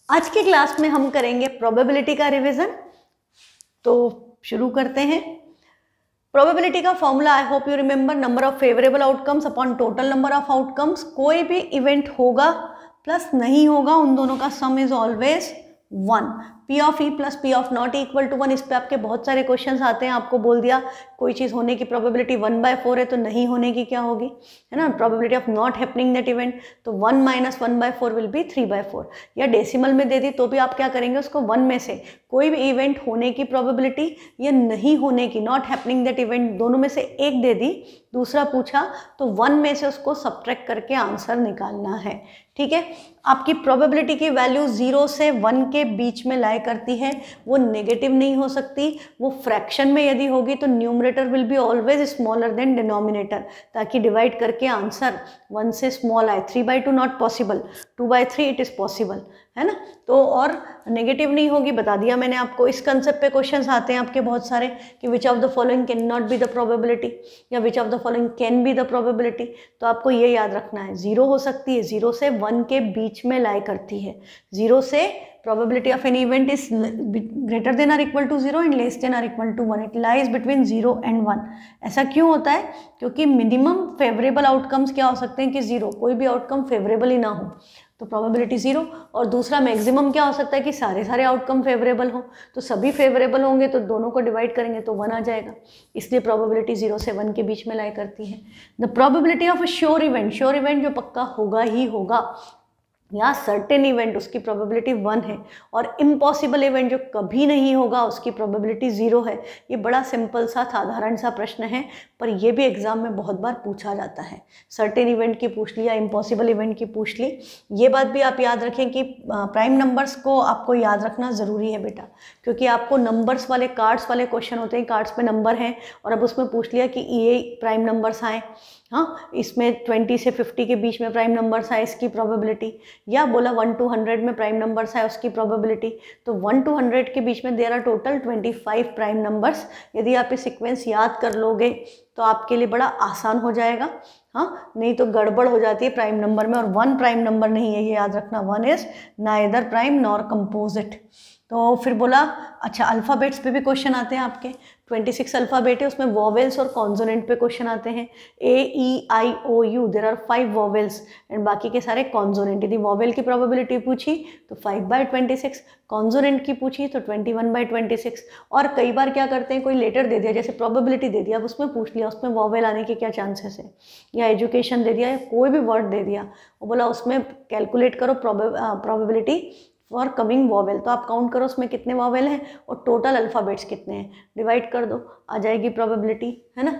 आज की क्लास में हम करेंगे प्रोबेबिलिटी का रिवीजन। तो शुरू करते हैं। प्रोबेबिलिटी का formula I hope you remember, number of favourable outcomes upon total number of outcomes. कोई भी इवेंट होगा प्लस नहीं होगा, उन दोनों का sum is always 1। P of E plus P of not equal to 1। इस पे आपके बहुत सारे क्वेश्चंस आते हैं। आपको बोल दिया कोई चीज़ होने की प्रोबेबिलिटी 1/4 है तो नहीं होने की क्या होगी, है ना, probability of not happening that event, तो 1 - 1/4 विल बी 3/4। या डेसिमल में दे दी तो भी आप क्या करेंगे, उसको 1 में से कोई भी इवेंट होने की प्रोबेबिलिटी या नहीं होने की, नॉट हैपनिंग दैट इवेंट, दोनों में से एक दे दी, दूसरा पूछा तो 1 में से उसको सब्ट्रैक्ट करके आंसर निकालना है। ठीक है। आपकी प्रोबेबिलिटी की वैल्यू 0 से 1 के बीच में लाई करती है, वो नेगेटिव नहीं हो सकती। वो फ्रैक्शन में यदि होगी तो numerator will be always smaller than denominator, ताकि डिवाइड करके आंसर 1 से स्मॉल आए। 3/2 not possible, 2/3 it is possible, है ना। तो और नेगेटिव नहीं होगी, बता दिया मैंने आपको। इस कंसेप्ट पे क्वेश्चंस आते हैं आपके बहुत सारे कि which of the following can not be the probability या which of the following can be the probability. तो आपको ये याद रखना है, 0 हो सकती है, 0 से 1 के बीच में लाई करती है। 0 से probability of any event is greater than or equal to 0 and less than or equal to 1. It lies between 0 and 1. ऐसा क्यों होता है? क्योंकि मिनिमम फेवरेबल आउटकम्स क्या हो सकते हैं कि 0, कोई भी आउटकम फेवरेबल ही ना हो तो प्रोबेबिलिटी 0। और दूसरा मैक्सिमम क्या हो सकता है कि सारे आउटकम फेवरेबल हो, तो सभी फेवरेबल होंगे तो दोनों को डिवाइड करेंगे तो 1 आ जाएगा। इसलिए प्रोबेबिलिटी 0 से 1 के बीच में लाई करती है। The probability of a sure event, sure event जो पक्का होगा ही होगा, या सर्टेन इवेंट, उसकी प्रोबेबिलिटी 1 है। और इम्पॉसिबल इवेंट जो कभी नहीं होगा उसकी प्रोबेबिलिटी 0 है। ये बड़ा सिंपल सा साधारण सा प्रश्न है, पर ये भी एग्जाम में बहुत बार पूछा जाता है। सर्टेन इवेंट की पूछ ली या इम्पॉसिबल इवेंट की पूछ ली। ये बात भी आप याद रखें कि प्राइम नंबर्स को आपको याद रखना ज़रूरी है बेटा, क्योंकि आपको नंबर्स वाले कार्ड्स वाले क्वेश्चन होते हैं, कार्ड्स पे नंबर हैं और अब उसमें पूछ लिया कि ये प्राइम नंबर्स आए, हाँ, इसमें 20 से 50 के बीच में प्राइम नंबर्स आए, इसकी प्रोबेबिलिटी, या बोला 1 to 100 में प्राइम नंबर्स आए, उसकी प्रोबेबिलिटी। तो 1 to 100 के बीच में there are total 25 prime numbers. यदि आप ये सीक्वेंस याद कर लोगे तो आपके लिए बड़ा आसान हो जाएगा, हाँ, नहीं तो गड़बड़ हो जाती है प्राइम नंबर में। और 1 प्राइम नंबर नहीं है, ये याद रखना, 1 is neither prime nor composite. तो फिर बोला अच्छा अल्फ़ाबेट्स पे भी क्वेश्चन आते हैं आपके। 26 अल्फ़ाबेट है, उसमें वॉवेल्स और कॉन्सोनेंट पे क्वेश्चन आते हैं। A, E, I, O, U, there are 5 vowels and बाकी के सारे कॉन्सोनेंट। यदि वॉवेल की प्रोबेबिलिटी पूछी तो 5/26, कॉन्सोनेंट की पूछी तो 21/26। और कई बार क्या करते हैं, कोई लेटर दे दिया, जैसे प्रोबेबिलिटी दे दिया, अब उसमें पूछ लिया उसमें वॉवेल आने के क्या चांसेस है, या एजुकेशन दे दिया या कोई भी वर्ड दे दिया, वो बोला उसमें कैलकुलेट करो प्रोबेबिलिटी फॉर कमिंग वॉवेल। तो आप काउंट करो उसमें कितने वॉवेल हैं और टोटल अल्फ़ाबेट्स कितने हैं, डिवाइड कर दो, आ जाएगी प्रोबेबिलिटी, है ना।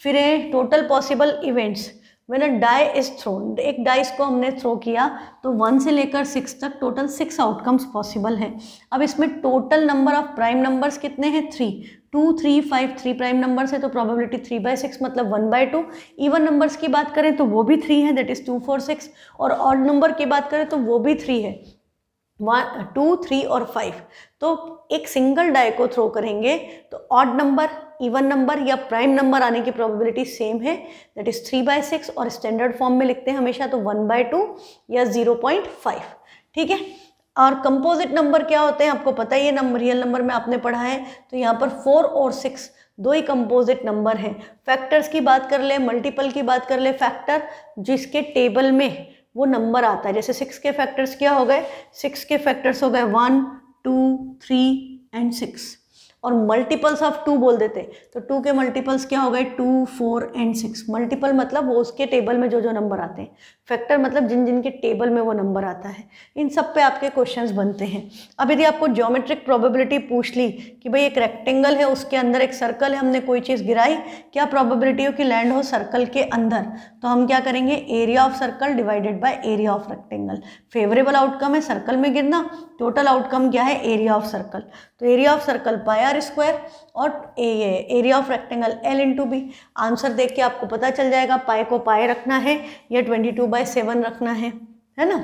फिर है total possible events when a die is thrown. एक डाइस को हमने थ्रो किया तो 1 से लेकर 6 तक टोटल 6 आउटकम्स पॉसिबल हैं। अब इसमें total number of prime numbers कितने हैं, 3, 2, 3, 5, 3 प्राइम नंबर्स है तो प्रोबेबिलिटी 3/6 मतलब 1/2। इवन नंबर्स की बात करें तो वो भी 3 है, दैट इज 2, 4, 6। और ऑड नंबर की बात करें तो वो भी 3 है, 1, 2, 3 और 5। तो एक सिंगल डाई को थ्रो करेंगे तो ऑड नंबर, इवन नंबर या प्राइम नंबर आने की प्रोबेबिलिटी सेम है, दैट इज 3/6। और स्टैंडर्ड फॉर्म में लिखते हैं हमेशा तो 1/2 या 0.5। ठीक है। और कंपोजिट नंबर क्या होते हैं आपको पता ही है, नंबर रियल नंबर में आपने पढ़ा है। तो यहाँ पर 4 और 6 दो ही कंपोजिट नंबर हैं। फैक्टर्स की बात कर ले, मल्टीपल की बात कर ले, फैक्टर जिसके टेबल में वो नंबर आता है, जैसे 6 के फैक्टर्स क्या हो गए, 6 के फैक्टर्स हो गए 1, 2, 3 एंड 6। और मल्टीपल्स ऑफ 2 बोल देते तो 2 के मल्टीपल्स क्या हो गए, 2, 4 एंड 6। मल्टीपल मतलब वो उसके टेबल में जो जो नंबर आते हैं, फैक्टर मतलब जिन जिन के टेबल में वो नंबर आता है। इन सब पे आपके क्वेश्चंस बनते हैं। अब यदि आपको ज्योमेट्रिक प्रोबेबिलिटी पूछ ली कि भाई एक रेक्टेंगल है, उसके अंदर एक सर्कल है, हमने कोई चीज़ गिराई, क्या प्रोबेबिलिटी हो कि लैंड हो सर्कल के अंदर, तो हम क्या करेंगे, area of circle divided by area of rectangle. Favourable outcome है सर्कल में गिरना, टोटल आउटकम क्या है, एरिया ऑफ सर्कल। तो एरिया ऑफ सर्कल πr² और area of rectangle L/B। Answer देख के आपको पता चल जाएगा पाई को पाई रखना है या 22/7 रखना है ना।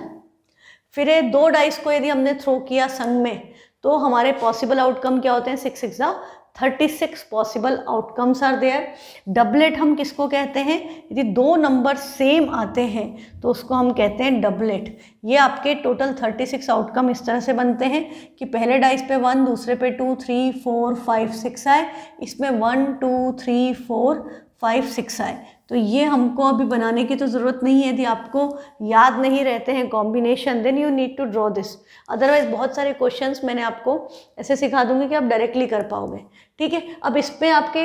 फिर 2 डाइस को यदि हमने थ्रो किया संग में तो हमारे पॉसिबल आउटकम क्या होते हैं, 6 6 36 possible outcomes are there. Doublet हम किसको कहते हैं? यदि दो नंबर सेम आते हैं तो उसको हम कहते हैं डबलेट। ये आपके टोटल 36 आउटकम इस तरह से बनते हैं कि पहले डाइस पे 1, दूसरे पे 2, 3, 4, 5, 6 आए, इसमें 1, 2, 3, 4, 5, 6 आए। तो ये हमको अभी बनाने की तो ज़रूरत नहीं है। यदि आपको याद नहीं रहते हैं combination, then you need to draw this. Otherwise बहुत सारे क्वेश्चंस मैंने आपको ऐसे सिखा दूंगी कि आप डायरेक्टली कर पाओगे। ठीक है, अब इस पे आपके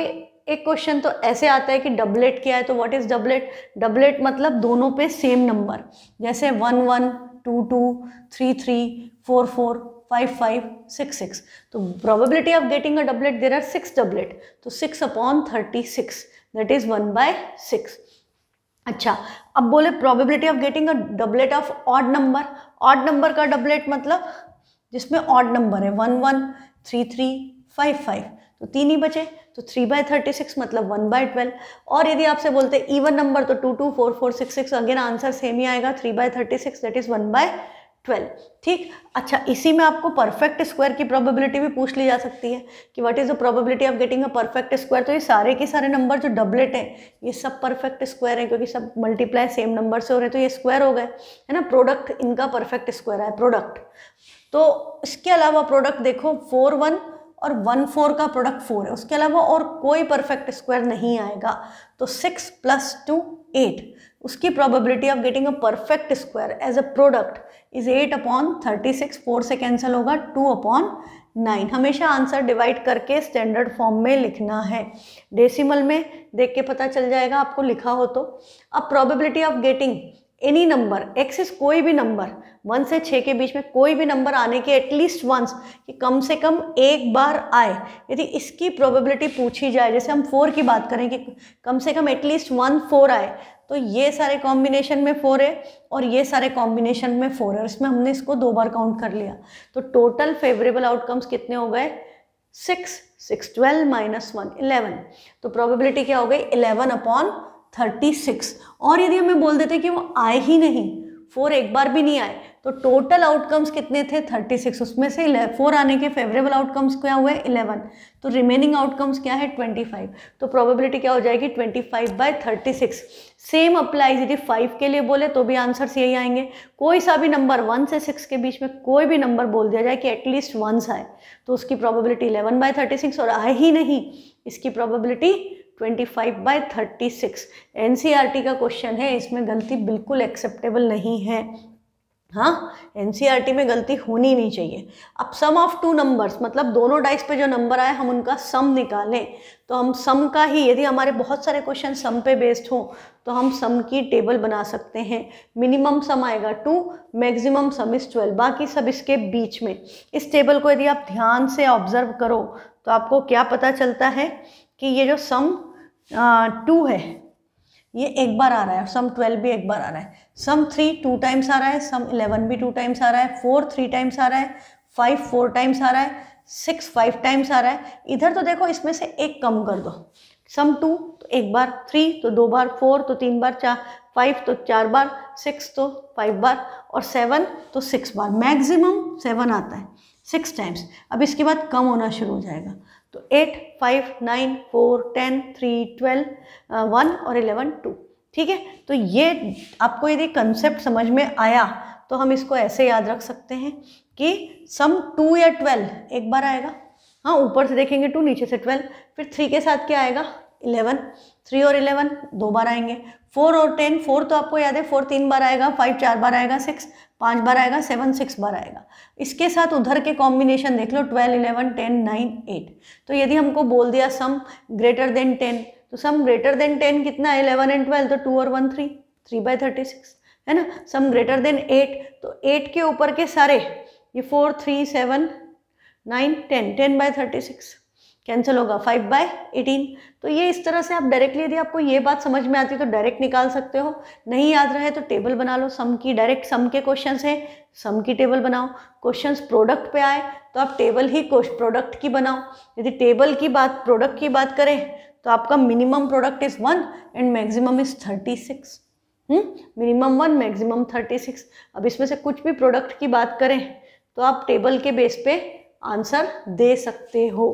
एक क्वेश्चन तो ऐसे आता है कि डबलेट क्या है, तो व्हाट इज़ डबलेट? डबलेट मतलब दोनों पे सेम नंबर, जैसे 1, 1, 2, 2, 3, 3, 4, 4, 5, 5, 6, 6। तो probability of getting a doublet, there are 6 doublet, तो 6/36 दैट इज 1/6। अच्छा, अब बोले probability of getting a doublet of odd number. Odd number का डबलेट मतलब जिसमें ऑड नंबर है, 1, 1, 3, 3, 5, 5, तो 3 ही बचे, तो 3/36 मतलब 1/12। और यदि आपसे बोलते इवन नंबर तो 2, 2, 4, 4, 6, 6, अगेन आंसर सेम ही आएगा, 3/36 दैट इज 1/12। ठीक। अच्छा, इसी में आपको परफेक्ट स्क्वायर की प्रोबेबिलिटी भी पूछ ली जा सकती है कि what is the probability of getting a perfect square. तो ये सारे के सारे नंबर जो डबलेट हैं ये सब परफेक्ट स्क्वायर है, क्योंकि सब मल्टीप्लाई सेम नंबर से हो रहे हैं, तो ये स्क्वायर हो गए, है ना। प्रोडक्ट इनका परफेक्ट स्क्वायर है प्रोडक्ट। तो इसके अलावा प्रोडक्ट देखो 4, 1 और 1, 4 का प्रोडक्ट 4 है, उसके अलावा और कोई परफेक्ट स्क्वायर नहीं आएगा। तो 6 + 2 8, उसकी probability of getting a perfect square as a product is 8/36। 4 से कैंसिल होगा, 2/9। हमेशा आंसर डिवाइड करके स्टैंडर्ड फॉर्म में लिखना है, डेसिमल में देख के पता चल जाएगा आपको लिखा हो तो। अब probability of getting any number, axis कोई भी नंबर 1 से 6 के बीच में कोई भी नंबर आने के एटलीस्ट वंस, कि कम से कम एक बार आए, यदि इसकी प्रोबेबिलिटी पूछी जाए, जैसे हम 4 की बात करें कि कम से कम एटलीस्ट 1 4 आए, तो ये सारे कॉम्बिनेशन में 4 है और ये सारे कॉम्बिनेशन में 4 है, और इसमें हमने इसको 2 बार काउंट कर लिया। तो टोटल फेवरेबल आउटकम्स कितने हो गए? 6, 6, 12 - 1 11। तो प्रोबेबिलिटी क्या हो गई? 11/36। और यदि हमें बोल देते कि वो आए ही नहीं, 4 एक बार भी नहीं आए, तो टोटल आउटकम्स कितने थे? 36, उसमें से 4 आने के फेवरेबल आउटकम्स क्या हुए? 11। तो रिमेनिंग आउटकम्स क्या है? 25। तो प्रोबेबिलिटी क्या हो जाएगी? 25/36। सेम अप्लाइज, यदि 5 के लिए बोले तो भी आंसर्स यही आएंगे। कोई सा भी नंबर 1 से 6 के बीच में कोई भी नंबर बोल दिया जाए कि एटलीस्ट 1 आए, तो उसकी प्रोबेबिलिटी 11/36, और आए ही नहीं, इसकी प्रोबेबिलिटी 25/36। एनसीईआरटी का क्वेश्चन है, इसमें गलती बिल्कुल एक्सेप्टेबल नहीं है। हाँ, एनसीईआरटी में गलती होनी नहीं चाहिए। अब सम ऑफ 2 नंबर्स, मतलब दोनों डाइस पे जो नंबर आए हम उनका सम निकालें, तो हम सम का ही, यदि हमारे बहुत सारे क्वेश्चन सम पे बेस्ड हो तो हम सम की टेबल बना सकते हैं। मिनिमम सम आएगा 2, मैक्सिमम सम इज 12, बाकी सब इसके बीच में। इस टेबल को यदि आप ध्यान से ऑब्जर्व करो तो आपको क्या पता चलता है कि ये जो सम 2 है ये एक बार आ रहा है, सम 12 भी एक बार आ रहा है, सम 3 2 टाइम्स आ रहा है, सम 11 भी 2 टाइम्स आ रहा है, 4 3 टाइम्स आ रहा है, 5 4 टाइम्स आ रहा है, 6 5 टाइम्स आ रहा है। इधर तो देखो इसमें से एक कम कर दो, सम 2 तो एक बार, 3 तो 2 बार, 4 तो 3 बार, 5 तो 4 बार, 6 तो 5 बार, और 7 तो 6 बार। मैक्सिमम 7 आता है 6 टाइम्स। अब इसके बाद कम होना शुरू हो जाएगा, तो 8 5 9 4 10 3 12 1 और 11 2। ठीक है, तो ये आपको यदि कंसेप्ट समझ में आया तो हम इसको ऐसे याद रख सकते हैं कि सम 2 या 12 एक बार आएगा। हाँ, ऊपर से देखेंगे 2, नीचे से 12, फिर 3 के साथ क्या आएगा? 11। 3 और 11 2 बार आएंगे। 4 और 10, 4 तो आपको याद है 4 3 बार आएगा, 5 4 बार आएगा, 6 5 बार आएगा, 7 6 बार आएगा। इसके साथ उधर के कॉम्बिनेशन देख लो, 12 11 10 9 8। तो यदि हमको बोल दिया सम ग्रेटर देन 10, तो सम ग्रेटर देन 10 कितना है? 11 और 12, तो 2 और 1 3, 3/36 है ना। सम ग्रेटर देन 8, तो 8 के ऊपर के सारे, ये 4 3 7 9 10, 10/36 कैंसिल होगा, 5/18। तो ये इस तरह से आप डायरेक्टली, यदि आपको ये बात समझ में आती है तो डायरेक्ट निकाल सकते हो। नहीं याद रहे तो टेबल बना लो सम की, डायरेक्ट सम के क्वेश्चंस है, सम की टेबल बनाओ। क्वेश्चंस प्रोडक्ट पे आए तो आप टेबल ही प्रोडक्ट की बनाओ। यदि टेबल की बात, प्रोडक्ट की बात करें तो आपका minimum product is 1 and maximum is 36। Minimum 1 maximum 36। अब इसमें से कुछ भी प्रोडक्ट की बात करें तो आप टेबल के बेस पे आंसर दे सकते हो।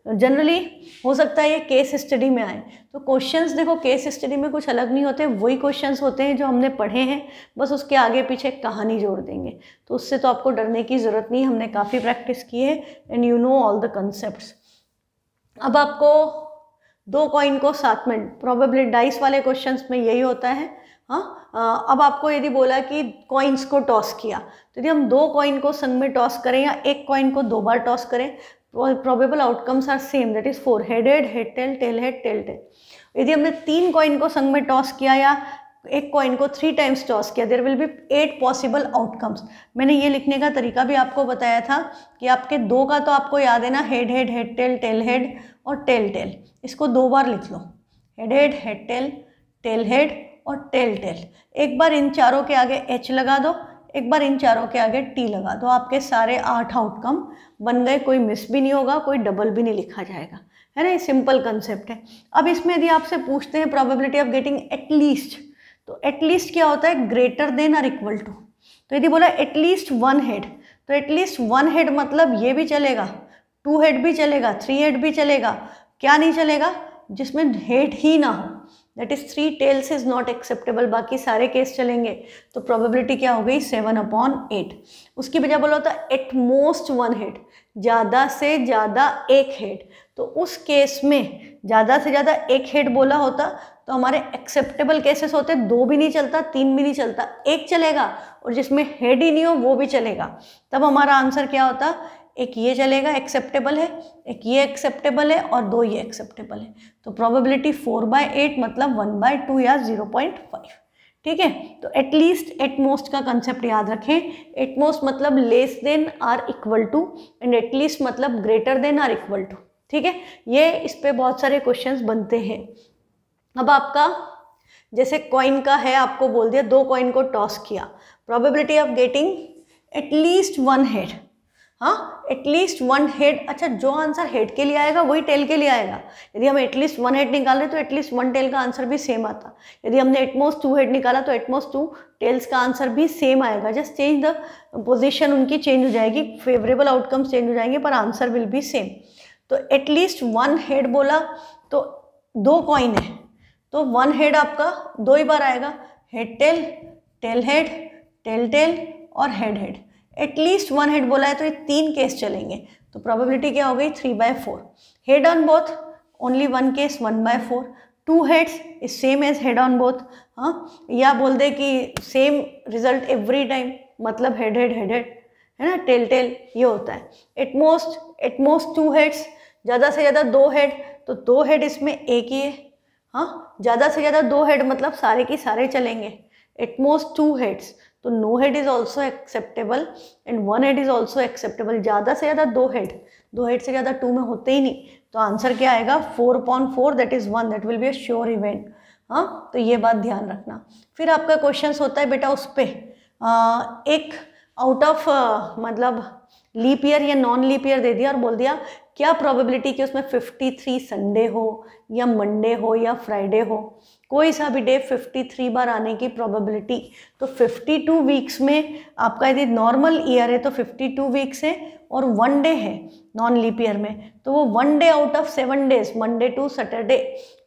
जनरली हो सकता है ये केस स्टडी में आए, तो क्वेश्चंस देखो केस स्टडी में कुछ अलग नहीं होते, वही क्वेश्चंस होते हैं जो हमने पढ़े हैं, बस उसके आगे पीछे कहानी जोड़ देंगे। तो उससे तो आपको डरने की ज़रूरत नहीं, हमने काफ़ी प्रैक्टिस की है and you know all the concepts. अब आपको 2 कॉइन को साथ में, प्रोबेबली डाइस वाले क्वेश्चंस में यही होता है। हाँ, अब आपको यदि बोला कि कॉइन्स को टॉस किया, तो यदि हम 2 कॉइन को संग में टॉस करें या 1 कॉइन को 2 बार टॉस करें, probable outcomes are same, that is 4 head head, head tail, tail head, tail tail. यदि हमने 3 कॉइन को संग में टॉस किया या 1 कॉइन को 3 टाइम्स टॉस किया, there will be 8 possible outcomes. मैंने ये लिखने का तरीका भी आपको बताया था कि आपके 2 का तो आपको याद है ना, head head, head tail, tail head और टेल टेल। इसको 2 बार लिख लो, head head, head tail, tail head और टेल टेल। एक बार इन चारों के आगे H लगा दो, एक बार इन चारों के आगे T लगा दो, आपके सारे 8 आउटकम बन गए। कोई मिस भी नहीं होगा, कोई डबल भी नहीं लिखा जाएगा, है ना। ये सिंपल कंसेप्ट है। अब इसमें यदि आपसे पूछते हैं प्रोबेबिलिटी ऑफ गेटिंग एटलीस्ट, तो एटलीस्ट क्या होता है, ग्रेटर देन और इक्वल टू। तो यदि बोला एटलीस्ट 1 हेड, तो एटलीस्ट 1 हेड मतलब ये भी चलेगा, 2 हेड भी चलेगा, 3 हेड भी चलेगा। क्या नहीं चलेगा, जिसमें हेड ही ना हो, that is 3 tails is not acceptable, बाकी सारे केस चलेंगे। तो प्रोबेबिलिटी क्या हो गई, 7/8। उसकी बजाय बोला होता एट मोस्ट 1 हेड, ज़्यादा से ज़्यादा 1 हेड। तो उस केस में ज़्यादा से ज़्यादा 1 हेड बोला होता तो हमारे एक्सेप्टेबल केसेस होते 2 भी नहीं चलता, 3 भी नहीं चलता, 1 चलेगा, और जिसमें हेड ही नहीं हो वो भी चलेगा। तब हमारा आंसर क्या होता, एक ये चलेगा एक्सेप्टेबल है, एक ये एक्सेप्टेबल है और 2 ये एक्सेप्टेबल है। तो प्रोबेबिलिटी 4/8 मतलब 1/2 या 0.5। ठीक है, तो एटलीस्ट एटमोस्ट का कंसेप्ट याद रखें। एटमोस्ट मतलब less than or equal to and at least मतलब greater than or equal to. ठीक है, ये इस पे बहुत सारे क्वेश्चंस बनते हैं। अब आपका जैसे कॉइन का है, आपको बोल दिया 2 कॉइन को टॉस किया, probability of getting at least 1 head. हाँ, एटलीस्ट 1 हेड। अच्छा, जो आंसर हेड के लिए आएगा वही टेल के लिए आएगा। यदि हम एटलीस्ट 1 हेड निकाल रहे तो एटलीस्ट 1 टेल का आंसर भी सेम आता। यदि हमने एटमोस्ट 2 हेड निकाला तो एटमोस्ट 2 टेल्स का आंसर भी सेम आएगा। जस्ट चेंज द पोजीशन, उनकी चेंज हो जाएगी, फेवरेबल आउटकम्स चेंज हो जाएंगे, पर आंसर विल बी सेम। तो एटलीस्ट 1 हेड बोला तो 2 कॉइन है, तो 1 हेड आपका 2 ही बार आएगा, head tail, tail head, tail tail और हेड हेड। एटलीस्ट 1 हेड बोला है तो ये 3 केस चलेंगे। तो प्रोबेबिलिटी क्या हो गई, 3/4। Head on both only 1 case, 1/4। 2 heads is same as head on both. हाँ, या बोल दे कि सेम रिजल्ट एवरी टाइम, मतलब हेड हेड, हेड हेड, है ना, टेल टेल, ये होता है। एटमोस्ट 2 हेड्स, ज़्यादा से ज़्यादा 2 हेड, तो 2 हेड इसमें एक ही है। हाँ, ज़्यादा से ज़्यादा 2 हेड मतलब सारे की सारे चलेंगे। एटमोस्ट 2 हेड्स, तो no head is also acceptable and 1 head is also acceptable. ज़्यादा से ज़्यादा 2 हेड से ज़्यादा 2 में होते ही नहीं। तो आंसर क्या आएगा, 4/4, that is 1, that will be a sure event. हाँ, तो ये बात ध्यान रखना। फिर आपका क्वेश्चन होता है बेटा उस पर एक आउट ऑफ मतलब लीप ईयर या नॉन लीप ईयर दे दिया और बोल दिया क्या प्रोबेबिलिटी कि उसमें 53 संडे हो या मंडे हो या फ्राइडे हो, कोई सा भी डे 53 बार आने की प्रोबेबिलिटी। तो 52 वीक्स में आपका यदि नॉर्मल ईयर है तो 52 वीक्स है और 1 डे है नॉन लीप ईयर में, तो वो 1 day out of 7 days, Monday to Saturday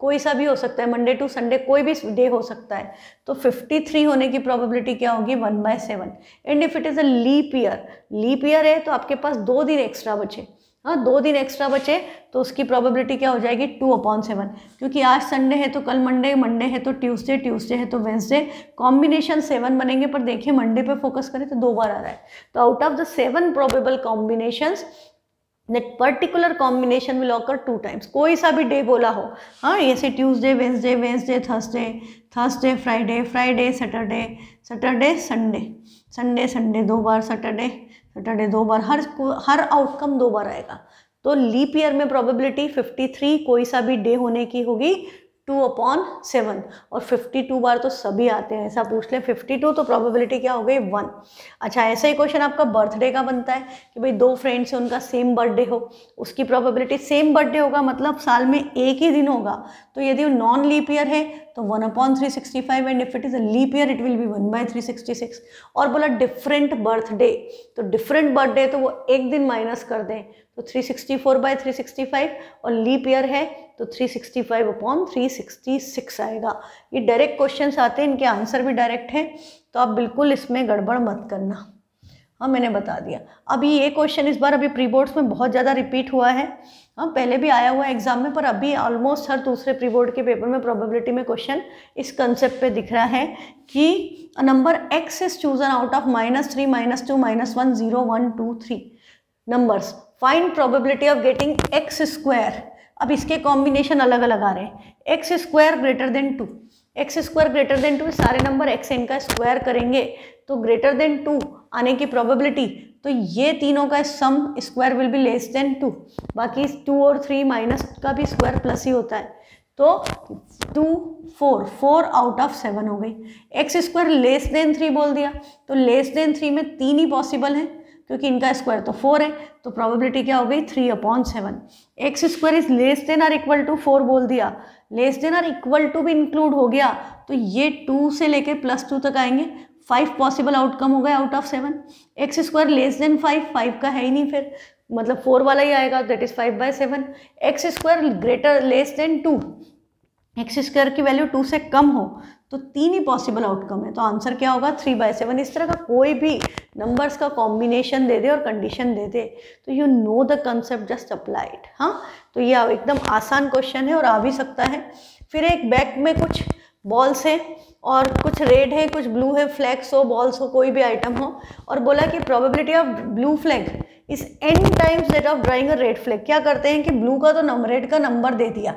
कोई सा भी हो सकता है, मंडे टू संडे कोई भी डे हो सकता है। तो 53 होने की प्रोबेबिलिटी क्या होगी, 1/7। And if it is a leap year है तो आपके पास 2 दिन एक्स्ट्रा बचे। हाँ, 2 दिन एक्स्ट्रा बचे तो उसकी प्रोबेबिलिटी क्या हो जाएगी, 2/7, क्योंकि आज संडे है तो कल मंडे, मंडे है तो ट्यूसडे, ट्यूसडे है तो वेंसडे, कॉम्बिनेशन 7 बनेंगे। पर देखिए मंडे पे फोकस करें तो 2 बार आ रहा है। तो out of the 7 probable combinations that particular combination will occur 2 times. कोई सा भी डे बोला हो, हाँ, ऐसे Tuesday, Wednesday, Wednesday, Thursday, Thursday, Friday, Friday, Saturday, Saturday, Sunday, Sunday, Sunday 2 बार, सैटरडे, सैटरडे 2 बार, हर आउटकम 2 बार आएगा। तो लीप ईयर में प्रोबेबिलिटी 53 कोई सा भी डे होने की होगी 2/7 और 52 बार तो सभी आते हैं, ऐसा पूछ ले 52 तो प्रोबेबिलिटी क्या हो गई 1। अच्छा, ऐसा ही क्वेश्चन आपका बर्थडे का बनता है कि भाई 2 फ्रेंड्स हैं, उनका सेम बर्थडे हो, उसकी प्रोबेबिलिटी, सेम बर्थडे होगा मतलब साल में एक ही दिन होगा, तो यदि नॉन लीप ईयर है तो 1/365 and if it is a leap year it will be 1/366। और बोला डिफरेंट बर्थडे, तो डिफरेंट बर्थडे तो वो एक दिन माइनस कर दें तो 364/365 और लीप ईयर है तो 365/366 आएगा। ये डायरेक्ट क्वेश्चंस आते हैं, इनके आंसर भी डायरेक्ट हैं, तो आप बिल्कुल इसमें गड़बड़ मत करना। हाँ, मैंने बता दिया। अभी ये क्वेश्चन इस बार अभी प्री बोर्ड्स में बहुत ज़्यादा रिपीट हुआ है। हाँ, पहले भी आया हुआ है एग्जाम में, पर अभी ऑलमोस्ट हर दूसरे प्री बोर्ड के पेपर में प्रोबेबिलिटी में क्वेश्चन इस कंसेप्ट पे दिख रहा है कि a number x is chosen out of -3, -2, -1, 0, 1, 2, 3 numbers, find probability of getting x square. अब इसके कॉम्बिनेशन अलग अलग आ रहे हैं, x square greater than 2, x square greater than 2, सारे नंबर x इनका स्क्वायर करेंगे तो ग्रेटर देन 2 आने की प्रोबेबिलिटी, तो ये तीनों का sum square will be less than 2, बाकी 2 और 3 माइनस का भी स्क्वायर प्लस ही होता है, तो 2, 4 आउट ऑफ 7 हो गई। एक्स स्क्वायर लेस देन 3 बोल दिया, तो लेस देन 3 में 3 ही पॉसिबल है क्योंकि इनका स्क्वायर तो 4 है, तो प्रोबेबिलिटी क्या हो गई 3/7। X square is less than और इक्वल टू 4 बोल दिया, लेस देन और इक्वल टू भी इंक्लूड हो गया, तो ये 2 से लेके +2 तक आएंगे, 5 पॉसिबल आउटकम हो गए out of 7। X square less than 5 का है ही नहीं, फिर मतलब 4 वाला ही आएगा, that is 5/7। X square greater less than 2, x square की वैल्यू 2 से कम हो तो 3 ही पॉसिबल आउटकम है, तो आंसर क्या होगा 3/7। इस तरह का कोई भी नंबर्स का कॉम्बिनेशन दे दे और कंडीशन दे दे तो you know the concept, just applied. हाँ, तो ये एकदम आसान क्वेश्चन है और आ भी सकता है। फिर एक बैग में कुछ बॉल्स है और कुछ रेड है, कुछ ब्लू है, फ्लैग्स हो, बॉल्स हो, कोई भी आइटम हो, और बोला कि probability of blue flag is n times that of drawing a red flag. क्या करते हैं कि ब्लू का तो रेड का नंबर दे दिया,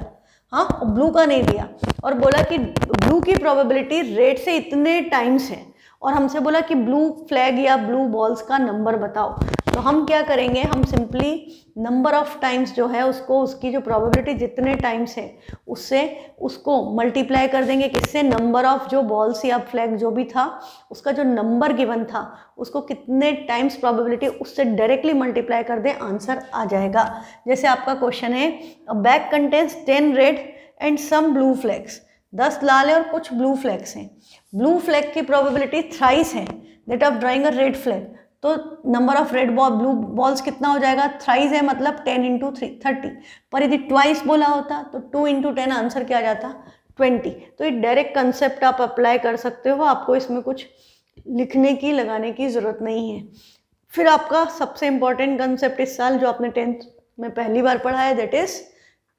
हाँ, ब्लू का नहीं दिया, और बोला कि ब्लू की प्रोबेबिलिटी रेड से इतने टाइम्स है, और हमसे बोला कि ब्लू फ्लैग या ब्लू बॉल्स का नंबर बताओ। तो हम क्या करेंगे, हम सिंपली नंबर ऑफ टाइम्स जो है उसको, उसकी जो प्रोबेबिलिटी जितने टाइम्स है उससे उसको मल्टीप्लाई कर देंगे, किससे, नंबर ऑफ जो बॉल्स या फ्लैग जो भी था उसका जो नंबर गिवन था उसको कितने टाइम्स प्रोबेबिलिटी, उससे डायरेक्टली मल्टीप्लाई कर दें, आंसर आ जाएगा। जैसे आपका क्वेश्चन है, a bag contains 10 red and some blue flags, 10 लाल है और कुछ ब्लू फ्लैग्स हैं। ब्लू फ्लैग की प्रोबेबिलिटी थ्राइस है that of drawing a red flag, तो number of red ball blue balls कितना हो जाएगा, थ्राइस है मतलब 10 × 3 30, पर यदि ट्वाइस बोला होता तो 2 × 10 आंसर क्या आ जाता 20। तो ये डायरेक्ट कंसेप्ट आप अप्लाई कर सकते हो, आपको इसमें कुछ लिखने की लगाने की ज़रूरत नहीं है। फिर आपका सबसे इम्पॉर्टेंट कंसेप्ट इस साल जो आपने 10th में पहली बार पढ़ा है, दैट इज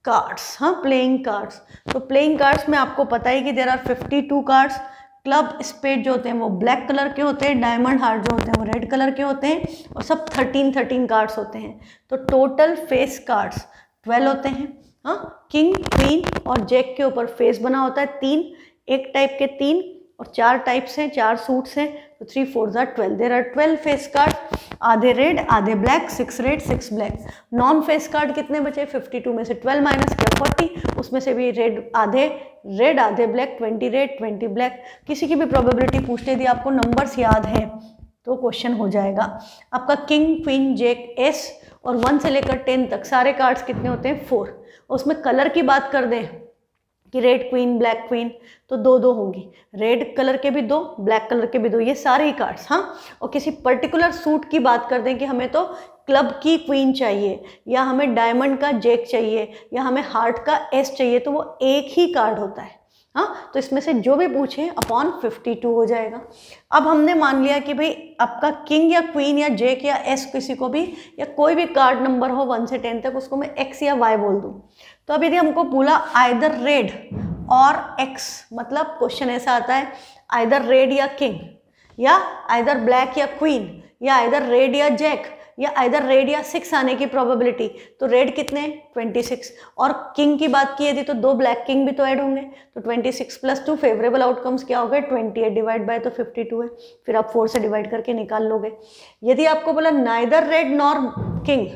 कार्ड्स। हाँ, प्लेइंग कार्ड्स। तो प्लेइंग कार्ड्स में आपको पता है कि there are 52 cards. Club spade जो होते हैं वो ब्लैक कलर के होते हैं, डायमंड हार्ट जो होते हैं वो रेड कलर के होते हैं, और सब 13 कार्ड्स होते हैं। तो टोटल फेस कार्ड्स 12 होते हैं। हाँ, किंग, क्वीन और जैक के ऊपर फेस बना होता है 3, एक टाइप के 3 और 4 टाइप्स हैं, 4 सूट्स हैं, तो 3 4 12। देयर आर 12 फेस कार्ड, आधे रेड आधे black, 6 red 6 black. Non face card कितने बचे, 52 में से 12 माइनस किया 40, उसमें से भी रेड आधे ब्लैक, 20 रेड 20 ब्लैक। किसी की भी प्रोबेबिलिटी पूछ ले दी, आपको नंबर्स याद है तो क्वेश्चन हो जाएगा। आपका किंग, क्वीन, जैक, एस और 1 से लेकर 10 तक सारे कार्ड्स कितने होते हैं 4। उसमें कलर की बात कर दें कि रेड क्वीन, ब्लैक क्वीन, तो 2 होंगी, रेड कलर के भी 2, ब्लैक कलर के भी 2, ये सारे ही कार्ड्स। हाँ, और किसी पर्टिकुलर सूट की बात कर दें कि हमें तो क्लब की क्वीन चाहिए, या हमें डायमंड का जैक चाहिए, या हमें हार्ट का एस चाहिए, तो वो एक ही कार्ड होता है। हाँ, तो इसमें से जो भी पूछे अपॉन 52 हो जाएगा। अब हमने मान लिया कि भाई आपका किंग या क्वीन या जैक या एस किसी को भी, या कोई भी कार्ड नंबर हो 1 से 10 तक, उसको मैं एक्स या वाई बोल दूँ। तो अब यदि हमको बोला आइदर रेड और एक्स, मतलब क्वेश्चन ऐसा आता है आइदर रेड या किंग, या आइदर ब्लैक या क्वीन, या आइदर रेड या जैक, या आइदर रेड या 6 आने की प्रोबेबिलिटी, तो रेड कितने 26, और किंग की बात की यदि तो 2 ब्लैक किंग भी तो ऐड होंगे, तो 26 + 2 फेवरेबल आउटकम्स क्या हो गए 28 डिवाइड बाय तो 52 है, फिर आप 4 से डिवाइड करके निकाल लोगे। यदि आपको बोला neither red nor king,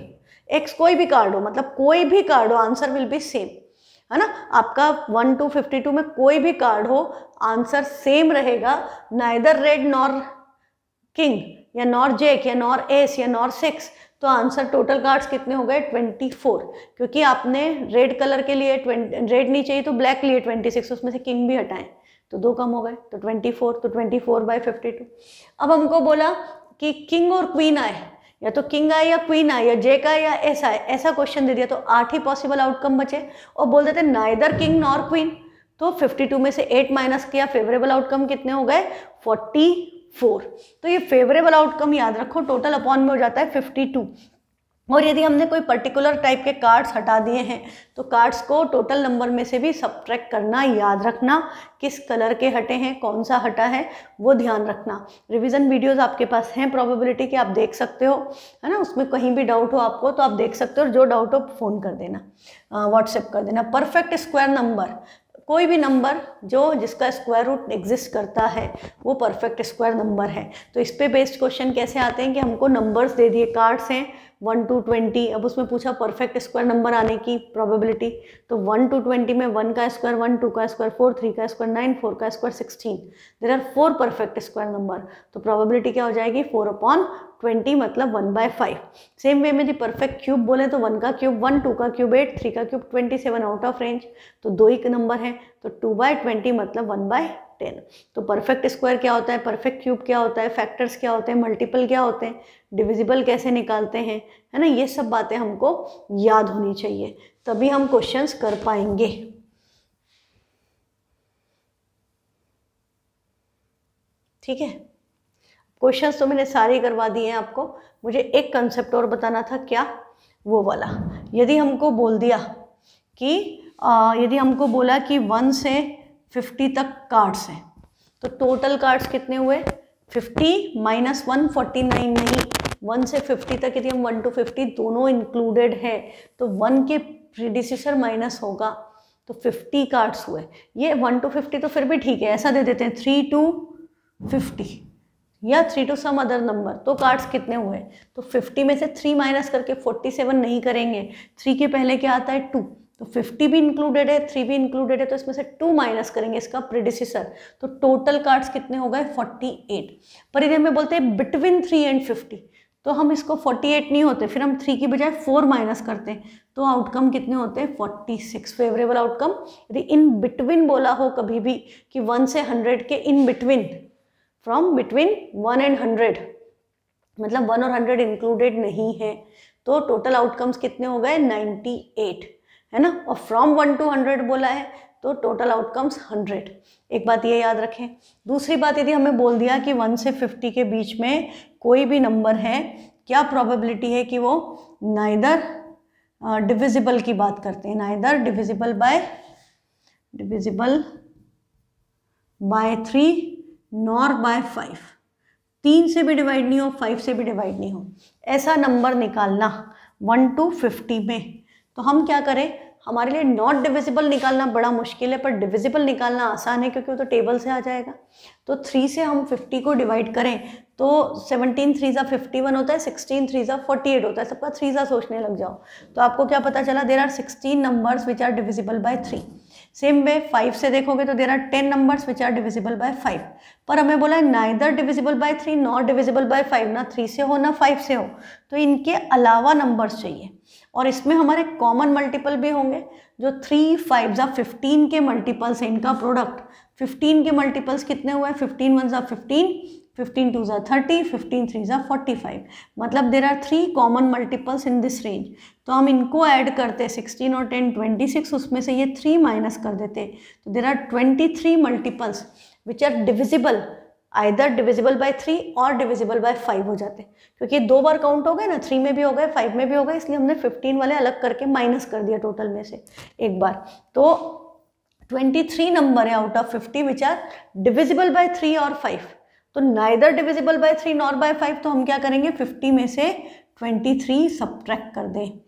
x कोई भी कार्ड हो, मतलब कोई भी कार्ड हो, आंसर विल बी सेम। है ना। आपका 1 to 52 में कोई भी कार्ड हो, आंसर सेम रहेगा, नाइदर रेड नॉर किंग या नॉर जैक या नॉर एस या नॉर 6। तो आंसर टोटल कार्ड्स कितने हो गए 24, क्योंकि आपने रेड कलर के लिए रेड नहीं चाहिए तो ब्लैक लिए 26, उसमें से किंग भी हटाएं तो 2 कम हो गए तो 24, तो 24/52। अब हमको बोला कि किंग और क्वीन आए, या तो किंग आए या क्वीन आए या जैक आए या एस आए, ऐसा क्वेश्चन दे दिया तो 8 ही पॉसिबल आउटकम बचे, और बोल देते नाइदर किंग नॉर क्वीन, तो 52 में से 8 माइनस किया, फेवरेबल आउटकम कितने हो गए 44। तो ये फेवरेबल आउटकम याद रखो, टोटल अपॉन में हो जाता है 52। और यदि हमने कोई पर्टिकुलर टाइप के कार्ड्स हटा दिए हैं तो कार्ड्स को टोटल नंबर में से भी सब्ट्रैक्ट करना याद रखना, किस कलर के हटे हैं, कौन सा हटा है वो ध्यान रखना। रिवीजन वीडियोस आपके पास हैं प्रोबेबिलिटी के, आप देख सकते हो, है ना, उसमें कहीं भी डाउट हो आपको तो आप देख सकते हो, जो डाउट हो फ़ोन कर देना, व्हाट्सएप कर देना। परफेक्ट स्क्वायर नंबर, कोई भी नंबर जिसका स्क्वायर रूट एग्जिस्ट करता है वो परफेक्ट स्क्वायर नंबर है। तो इस पे बेस्ड क्वेश्चन कैसे आते हैं कि हमको नंबर्स दे दिए, कार्ड्स हैं 1 to 20, अब उसमें पूछा परफेक्ट स्क्वायर नंबर आने की प्रोबेबिलिटी, तो 1 to 20 में 1 का स्क्वायर 1, 2 का स्क्वायर 4, 3 का स्क्वायर 9, 4 का square 16, there are 4 perfect square number, तो प्रोबेबिलिटी क्या हो जाएगी 4/20 मतलब 1/5। सेम वे में यदि परफेक्ट क्यूब बोले तो 1 का क्यूब 1, 2 का क्यूब 8, 3 का क्यूब 27 आउट ऑफ रेंज, तो 2 ही नंबर है, तो 2/20 मतलब 1/10। तो परफेक्ट स्क्वायर क्या होता है, परफेक्ट क्यूब क्या होता है, फैक्टर्स क्या होते हैं, मल्टीपल क्या होते हैं, डिविजिबल कैसे निकालते हैं, है ना, ये सब बातें हमको याद होनी चाहिए, तभी हम क्वेश्चंस कर पाएंगे। ठीक है, क्वेश्चंस तो मैंने सारे करवा दिए हैं आपको, मुझे एक कंसेप्ट और बताना था, क्या, वो वाला, यदि हमको बोल दिया कि यदि हमको बोला कि 1 से 50 तक कार्ड्स हैं, तो टोटल कार्ड्स कितने हुए 50 माइनस 1 49 नहीं, 1 से 50 तक यदि हम 1 to 50 दोनों इंक्लूडेड है तो 1 के प्रीडिसेसर माइनस होगा, तो 50 कार्ड्स हुए। ये 1 to 50 तो फिर भी ठीक है, ऐसा दे देते हैं 3 to 50 या 3 to सम अदर नंबर, तो कार्ड्स कितने हुए, तो 50 में से 3 माइनस करके 47 नहीं करेंगे, 3 के पहले क्या आता है 2, तो 50 भी इंक्लूडेड है 3 भी इंक्लूडेड है, तो इसमें से 2 माइनस करेंगे इसका प्रीडिसेसर, तो टोटल कार्ड्स कितने हो गए 48। पर इधर में बोलते हैं बिटवीन 3 and 50, तो हम इसको 48 नहीं होते, फिर हम 3 की बजाय 4 माइनस करते हैं, तो आउटकम कितने होते हैं 46 फेवरेबल आउटकम। यदि इन बिटवीन बोला हो कभी भी कि 1 से 100 के in between, from between 1 and 100 मतलब 1 और 100 इंक्लूडेड नहीं है, तो टोटल आउटकम्स कितने हो गए 98, है ना, और फ्रॉम 1 to 100 बोला है तो टोटल आउटकम्स 100। एक बात ये याद रखें। दूसरी बात, यदि हमें बोल दिया कि 1 से 50 के बीच में कोई भी नंबर है, क्या प्रोबेबिलिटी है कि वो नाइदर डिविजिबल की बात करते हैं, neither divisible by 3 nor by 5, 3 से भी डिवाइड नहीं हो 5 से भी डिवाइड नहीं हो, ऐसा नंबर निकालना 1 to 50 में। तो हम क्या करें, हमारे लिए नॉट डिविजिबल निकालना बड़ा मुश्किल है, पर डिविजिबल निकालना आसान है क्योंकि वो तो टेबल से आ जाएगा। तो 3 से हम 50 को डिवाइड करें तो 17 3 51 होता है, 16 3 48 होता है, सबका 3 सोचने लग जाओ तो आपको क्या पता चला, there are 16 numbers which are divisible by 3। Same way 5 से देखोगे तो there are 10 numbers which are divisible by 5, पर हमें बोला है neither divisible by 3 not divisible by 5, ना 3 से हो ना 5 से हो, तो इनके अलावा नंबर्स चाहिए, और इसमें हमारे कॉमन मल्टीपल भी होंगे, जो 3 5 15 के मल्टीपल्स हैं, इनका प्रोडक्ट 15 के मल्टीपल्स कितने हुए, 15 1 15, 15 2 30, 15 3 45, मतलब there are 3 common multiples in this range. तो हम इनको ऐड करते 16 और 10 26, उसमें से ये 3 माइनस कर देते, तो there are 23 multiples which are divisible, either divisible by 3 और डिविजिबल बाय 5 हो जाते, क्योंकि 2 बार काउंट हो गए ना, 3 में भी हो गए 5 में भी हो गए, इसलिए हमने 15 वाले अलग करके माइनस कर दिया टोटल में से एक बार। तो 23 नंबर है out of 50 which are divisible by 3 और 5, तो neither divisible by 3 nor by 5, तो हम क्या करेंगे 50 में से 23 सब्ट्रैक्ट कर दें,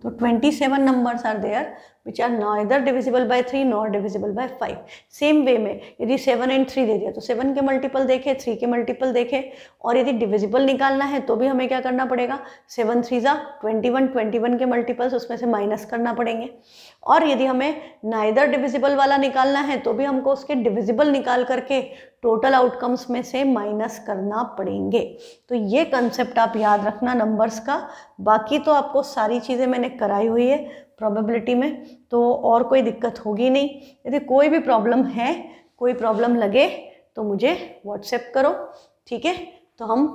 तो 27 numbers are there which are neither divisible by 3 nor divisible by 5। Same way में यदि 7 एंड 3 दे दिया तो 7 के मल्टीपल देखे, 3 के मल्टीपल देखे, और यदि डिविजिबल निकालना है तो भी हमें क्या करना पड़ेगा, 7 3 जा 21, 21 के मल्टीपल्स उसमें से माइनस करना पड़ेंगे। और यदि हमें नाइदर डिविजिबल वाला निकालना है तो भी हमको उसके डिविजिबल निकाल करके टोटल आउटकम्स में से माइनस करना पड़ेंगे। तो ये कंसेप्ट आप याद रखना नंबर्स का। बाकी तो आपको सारी चीज़ें मैंने कराई हुई है प्रोबेबिलिटी में, तो और कोई दिक्कत होगी नहीं। यदि कोई भी प्रॉब्लम है, कोई प्रॉब्लम लगे तो मुझे व्हाट्सएप करो, ठीक है। तो हम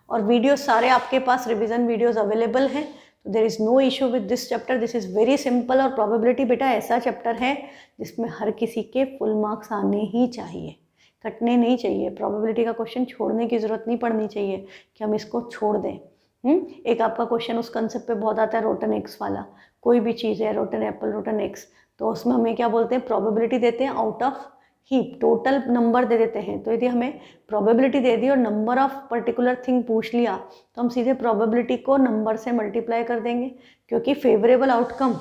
और वीडियो सारे आपके पास रिवीजन वीडियोस अवेलेबल हैं, तो there is no issue with this chapter. This is very simple. और प्रोबेबिलिटी बेटा ऐसा चैप्टर है जिसमें हर किसी के फुल मार्क्स आने ही चाहिए, कटने नहीं चाहिए। प्रोबेबिलिटी का क्वेश्चन छोड़ने की ज़रूरत नहीं पड़नी चाहिए कि हम इसको छोड़ दें। एक आपका क्वेश्चन उस कंसेप्ट पे बहुत आता है, रोटन एक्स वाला। कोई भी चीज़ है, रोटन एप्पल, रोटन एक्स, तो उसमें हमें क्या बोलते हैं, प्रोबेबिलिटी देते हैं out of heap, total number दे देते हैं। तो यदि हमें प्रोबेबिलिटी दे दी और नंबर ऑफ पर्टिकुलर थिंग पूछ लिया तो हम सीधे प्रोबेबिलिटी को नंबर से मल्टीप्लाई कर देंगे, क्योंकि favourable outcome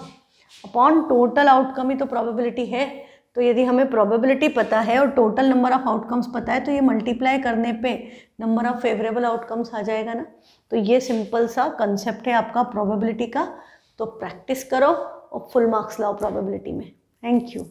upon total outcome ही तो प्रोबेबिलिटी है। तो यदि हमें प्रोबेबिलिटी पता है और टोटल नंबर ऑफ आउटकम्स पता है तो ये मल्टीप्लाई करने पे नंबर ऑफ फेवरेबल आउटकम्स आ जाएगा ना। तो ये सिंपल सा कंसेप्ट है आपका प्रोबेबिलिटी का। तो प्रैक्टिस करो और फुल मार्क्स लाओ प्रोबेबिलिटी में। Thank you.